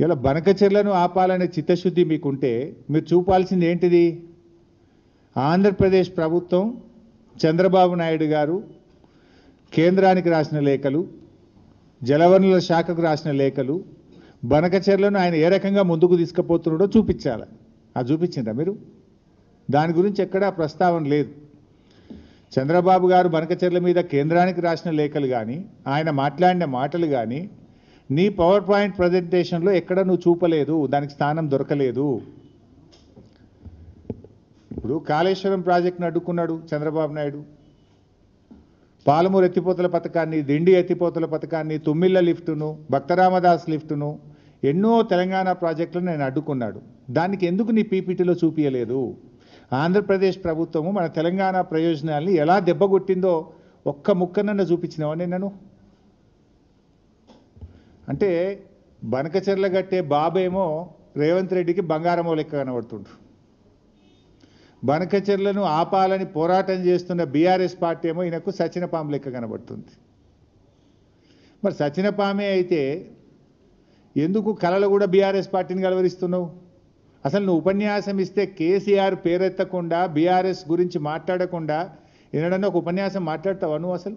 ఇలా బనకచెర్లను ఆపాలనే చిత్తశుద్ధి మీకుంటే మీరు చూపాల్సింది ఏంటిది? ఆంధ్రప్రదేశ్ ప్రభుత్వం చంద్రబాబు నాయుడు గారు కేంద్రానికి రాసిన లేఖలు, జలవనరుల శాఖకు రాసిన లేఖలు, బనకచెర్లను ఆయన ఏ రకంగా ముందుకు తీసుకుపోతున్నాడో చూపించాలి. అది చూపించిండ్రా మీరు? దాని గురించి ఎక్కడా ప్రస్తావన లేదు. చంద్రబాబు గారు బనకచెర్ల మీద కేంద్రానికి రాసిన లేఖలు కానీ, ఆయన మాట్లాడిన మాటలు కానీ నీ పవర్ పాయింట్ ప్రజెంటేషన్లో ఎక్కడ నువ్వు చూపలేదు, దానికి స్థానం దొరకలేదు. ఇప్పుడు కాళేశ్వరం ప్రాజెక్టును అడ్డుకున్నాడు చంద్రబాబు నాయుడు, పాలమూరు ఎత్తిపోతల పథకాన్ని, దిండి ఎత్తిపోతల పథకాన్ని, తుమ్మిళ్ళ లిఫ్టును, భక్తరామదాస్ లిఫ్టును, ఎన్నో తెలంగాణ ప్రాజెక్టులను నేను అడ్డుకున్నాడు. దానికి ఎందుకు నీ పీపీటీలో చూపించలేదు? ఆంధ్రప్రదేశ్ ప్రభుత్వము మన తెలంగాణ ప్రయోజనాల్ని ఎలా దెబ్బగొట్టిందో ఒక్క ముక్కనన్న చూపించినావని నన్ను. అంటే బనకచెర్ల గట్టే బాబేమో రేవంత్ రెడ్డికి బంగారమో లెక్క కనబడుతుండ్రు. బనకచెర్లను ఆపాలని పోరాటం చేస్తున్న బీఆర్ఎస్ పార్టీ ఏమో ఈయనకు సచినపాము లెక్క కనబడుతుంది. మరి సచినపామే అయితే ఎందుకు కళలు కూడా బీఆర్ఎస్ పార్టీని కలవరిస్తున్నావు? అసలు నువ్వు ఉపన్యాసం ఇస్తే కేసీఆర్ పేరెత్తకుండా, బీఆర్ఎస్ గురించి మాట్లాడకుండా ఎన్నడన్నా ఒక ఉపన్యాసం మాట్లాడతావా నువ్వు? అసలు